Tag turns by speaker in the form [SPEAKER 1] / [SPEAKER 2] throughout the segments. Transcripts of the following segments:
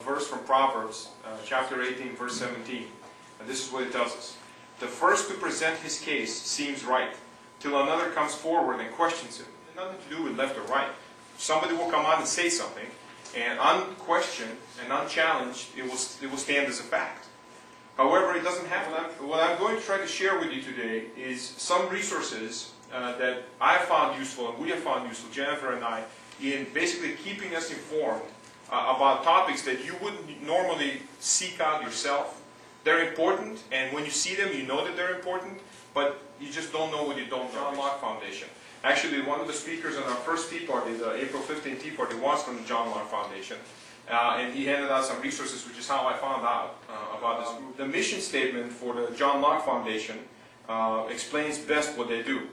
[SPEAKER 1] Verse from Proverbs, chapter 18, verse 17. And this is what it tells us. The first to present his case seems right, till another comes forward and questions him. It has nothing to do with left or right. Somebody will come on and say something, and unquestioned and unchallenged, it will stand as a fact. However, it doesn't happen. What I'm going to try to share with you today is some resources that I have found useful, and we have found useful, Jennifer and I, in basically keeping us informed about topics that you wouldn't normally seek out yourself. They're important, and when you see them, you know that they're important, but you just don't know what you don't know. John Locke Foundation. Actually, one of the speakers on our first Tea Party, the April 15th Tea Party, was from the John Locke Foundation. And he handed out some resources, which is how I found out about this group. The mission statement for the John Locke Foundation explains best what they do.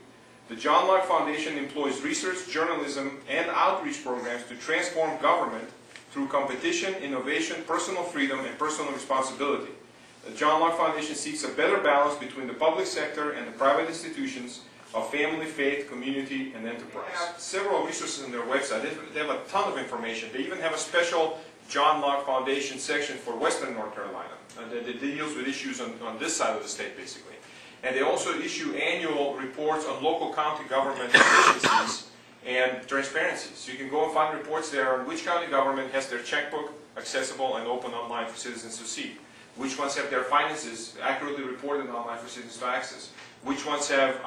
[SPEAKER 1] The John Locke Foundation employs research, journalism, and outreach programs to transform government through competition, innovation, personal freedom, and personal responsibility. The John Locke Foundation seeks a better balance between the public sector and the private institutions of family, faith, community, and enterprise. They have several resources on their website. They have a ton of information. They even have a special John Locke Foundation section for Western North Carolina that deals with issues on this side of the state, basically. And they also issue annual reports on local county government efficiencies and transparency. So you can go and find reports there on which county government has their checkbook accessible and open online for citizens to see. Which ones have their finances accurately reported online for citizens to access. Which ones have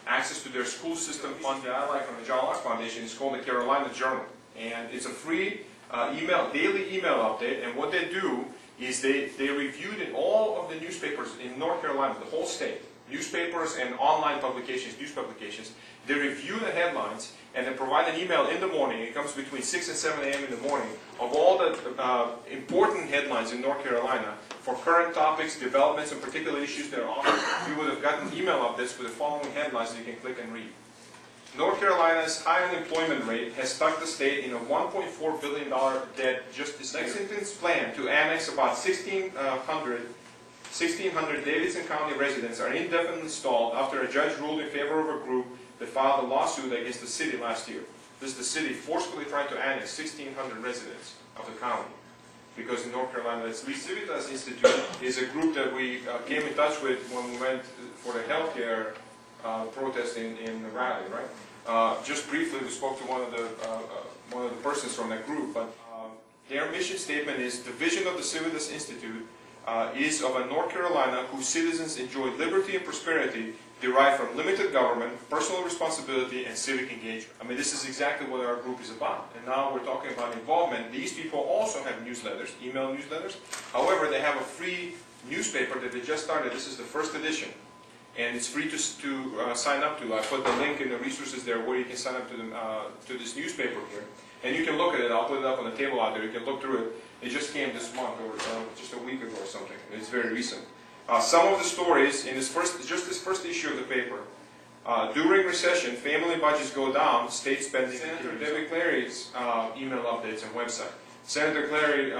[SPEAKER 1] access to their school system fund that I like from the John Locke Foundation. It's called the Carolina Journal. And it's a free daily email update. And what they do is they reviewed in all of the newspapers in North Carolina, the whole state, newspapers and online publications, news publications. They review the headlines and they provide an email in the morning. It comes between 6 and 7 a.m. in the morning of all the important headlines in North Carolina for current topics, developments, and particular issues that are on. You would have gotten email updates with the following headlines that you can click and read. North Carolina's high unemployment rate has stuck the state in a $1.4 billion debt just this year. Lexington's plan to annex about 1,600 Davidson County residents are indefinitely stalled after a judge ruled in favor of a group that filed a lawsuit against the city last year. This is the city forcefully trying to annex 1,600 residents of the county. Because in North Carolina, the Civitas Institute is a group that we came in touch with when we went for the healthcare protest in Raleigh, right? Just briefly, we spoke to one of the persons from that group, but their mission statement is the vision of the Civitas Institute is of a North Carolina whose citizens enjoy liberty and prosperity derived from limited government, personal responsibility, and civic engagement. I mean, this is exactly what our group is about. And now we're talking about involvement. These people also have newsletters, email newsletters. However, they have a free newspaper that they just started. This is the first edition. And it's free to sign up to. I put the link in the resources there where you can sign up to this newspaper here. And you can look at it. I'll put it up on the table out there. You can look through it. It just came this month, or just a week ago or something. It's very recent. Some of the stories in this first issue of the paper. During recession, family budgets go down, state spending. Senator Debbie Clary's email updates and website. Senator Clary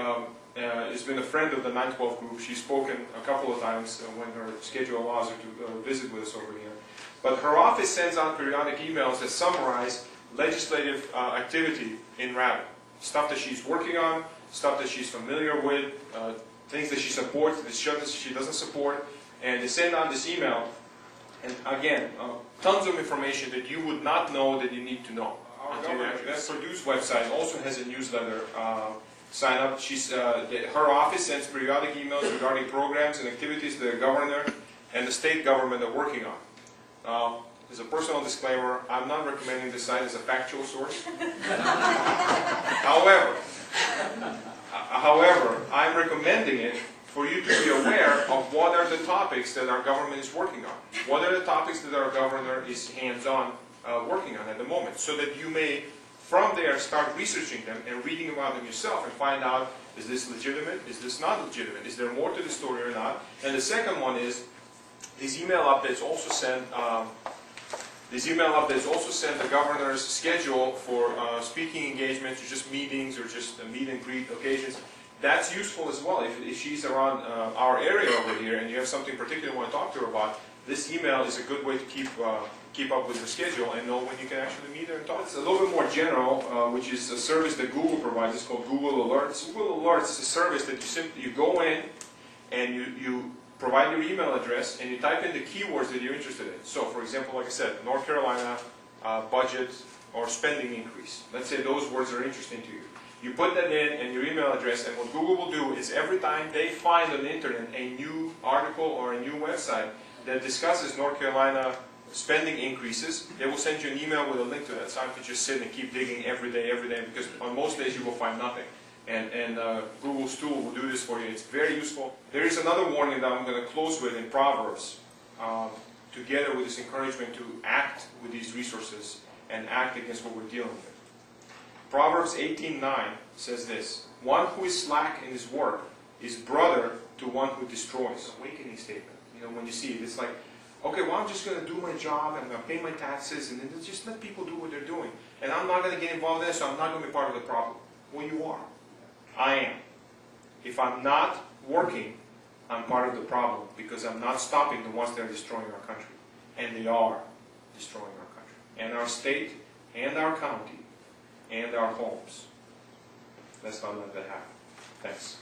[SPEAKER 1] has been a friend of the 912 group. She's spoken a couple of times when her schedule allows her to visit with us over here. But her office sends out periodic emails that summarize legislative activity in Raleigh. Stuff that she's working on, stuff that she's familiar with, things that she supports, that she doesn't support, and they send out this email, and again, tons of information that you would not know that you need to know. Our government Best Produced website also has a newsletter. Sign up. Her office sends periodic emails regarding programs and activities that the governor and the state government are working on. As a personal disclaimer, I'm not recommending this site as a factual source. However, I'm recommending it for you to be aware of what are the topics that our government is working on. What are the topics that our governor is hands-on working on at the moment, so that you may, from there, start researching them and reading about them yourself and find out, is this legitimate, is this not legitimate, is there more to the story or not? And the second one is, these email updates also send the governor's schedule for speaking engagements, or just meetings, or just meet and greet occasions. That's useful as well. If she's around our area over here and you have something particular you want to talk to her about, this email is a good way to keep up with your schedule and know when you can actually meet and talk. It's a little bit more general, which is a service that Google provides. It's called Google Alerts. Google Alerts is a service that you go in and you provide your email address and you type in the keywords that you're interested in. So, for example, like I said, North Carolina budget or spending increase. Let's say those words are interesting to you. You put that in and your email address, and what Google will do is every time they find on the internet a new article or a new website that discusses North Carolina spending increases, they will send you an email with a link to that. So I have to just sit and keep digging every day, because on most days you will find nothing. And Google's tool will do this for you. It's very useful. There is another warning that I'm going to close with in Proverbs, together with this encouragement to act with these resources and act against what we're dealing with. Proverbs 18:9 says this: one who is slack in his work is brother to one who destroys. Awakening statement. You know, when you see it, it's like, okay, well, I'm just going to do my job, and I'm going to pay my taxes, and then just let people do what they're doing. And I'm not going to get involved in it, so I'm not going to be part of the problem. Well, you are. I am. If I'm not working, I'm part of the problem, because I'm not stopping the ones that are destroying our country. And they are destroying our country, and our state, and our county, and our homes. Let's not let that happen. Thanks.